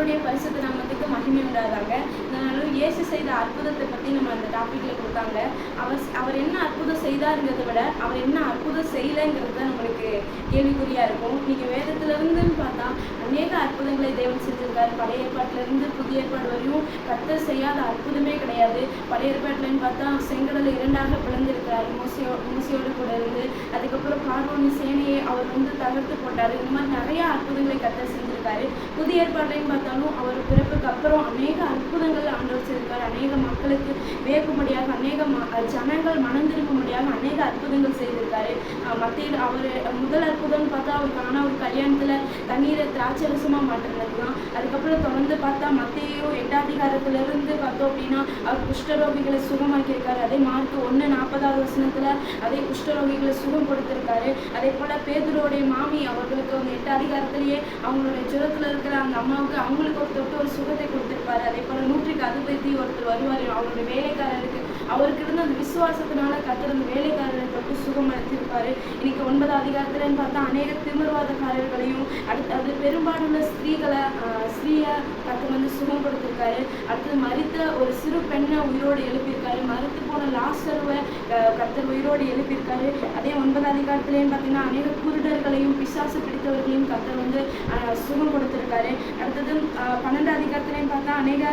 கர்த்தருடைய பரிசுத்த நாமத்துக்கு மகிமை உண்டாதாங்க. இதனால இயேசு செய்த அற்புதத்தை பற்றி நம்ம அந்த டாப்பிக்கில் கொடுத்தாங்க. அவர் என்ன அற்புதம் செய்தாருங்கிறத விட அவர் என்ன அற்புதம் செய்யலைங்கிறது தான் நம்மளுக்கு கேள்விக்குறியாக இருக்கும். நீங்கள் வேதத்திலிருந்துன்னு பார்த்தா அநேக அற்புதங்களை தேவன் செஞ்சிருக்காரு. பழைய ஏற்பாட்டிலிருந்து புதிய ஏற்பாடு வரையும் கர்த்தர் செய்யாத அற்புதமே கிடையாது. பழைய ஏற்பாட்டிலன்னு பார்த்தா செங்கடலை 2ஆக பிளந்திருக்கிறாரு மோசையோடு கூட இருந்து. அதுக்கப்புறம் பார்வோனின் சேனையை அவர் தகர்த்து போட்டார். இந்த மாதிரி நிறைய அற்புதங்களை கர்த்தர் செஞ்சிருக்காரு. புதிய ஏற்பாட்டையும் பார்த்தாலும் அவர் பிறப்புக்கு அப்புறம் அநேக அற்புதங்கள் ஆண்டவர் செய்திருக்காரு. அநேக மக்களுக்கு வேக்கும்படியாக, அநேக ஜனங்கள் மனம் திரும்பும்படியாக அநேக அற்புதங்கள் செய்திருக்காரு. மத்தியில் அவர் முதல் அற்புதம்னு பார்த்தா அவருக்கான ஒரு கல்யாணத்துல தண்ணீரை திராட்சை ரசமா மாற்றினது தான். அதுக்கப்புறம் தொடர்ந்து பார்த்தா மத்தேயு 8ஆம் அதிகாரத்திலிருந்து பார்த்தோம் அப்படின்னா அவர் குஷ்டரோகிகளை சுகமாக்கியிருக்காரு. அதே மார்க் 1:40 அதே குஷ்டரோகிகளை சுகம் கொடுத்திருக்காரு. அதே போல பேதுருவோடைய மாமி அவர்களுக்கு 8 அதிகாரத்திலேயே அவங்களுடைய ஜுரத்துல இருக்கிற அந்த அம்மாவுக்கு அவங்களுக்கு ஒரு சுகத்தை கொடுத்திருப்பாரு. அதே போல 100க்கு அதிபதி ஒருத்தர் வருவார், அவருடைய வேலைக்காரருக்கு அவருக்கு இருந்த அந்த விசுவாசத்தினால கர்த்தர் அந்த வேலைக்காரரை தொட்டு சுகம் அளித்திருப்பாரு. இன்னைக்கு 9ஆம் அதிகாரத்துலன்னு பார்த்தா அநேக திமிர்வாதக்காரர்களையும் அது பெரும்பாலுள்ள ஸ்திரீயை கர்த்தர் சுகம் கொடுத்திருக்காரு. அடுத்தது மரித்த ஒரு சிறு பெண்ணை உயிரோடு எழுப்பியிருக்காரு. மரித்து போன லாசருவை கர்த்தர் உயிரோடு எழுப்பியிருக்காரு. அதே 9ஆம் அதிகாரத்துலேன்னு பார்த்தீங்கன்னா அநேக குருடர்களையும் பிசாசு பிடித்தவர்களையும் கர்த்தர் சுகம் கொடுத்திருக்காரு. அடுத்தது 12ஆம் அதிகாரத்துலேயும் பார்த்தா அநேக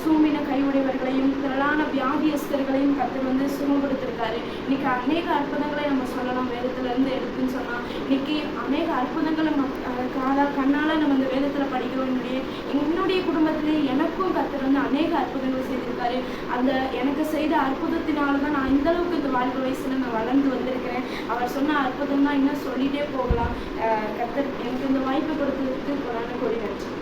சூமின கையுடையவர்களையும் திரளான வியாதியஸ்தர்களையும் கர்த்தர் சுகம் கொடுத்திருக்காரு. இன்னைக்கு அநேக அற்புதங்களை நம்ம சொல்லலாம் வேதத்துல இருந்து எடுத்துன்னு சொன்னா. இன்னைக்கு அநேக அற்புதங்களை கண்ணால நம்ம இந்த வேதத்துல படிக்கிறோம். என்னுடைய குடும்பத்திலே எனக்கும் கர்த்தர் அநேக அற்புதங்கள் செய்திருக்காரு. அந்த எனக்கு செய்த அற்புதத்தினாலதான் நான் இந்த அளவுக்கு இந்த வாழ்க்கை வயசுல நான் வளர்ந்து வந்திருக்கிறேன். அவர் சொன்ன அற்புதம் தான் இன்னும் சொல்லிட்டே போகலாம். கர்த்தர் எனக்கு இந்த வாய்ப்பு கொடுத்ததுக்கு கொடான கொடி நன்றி.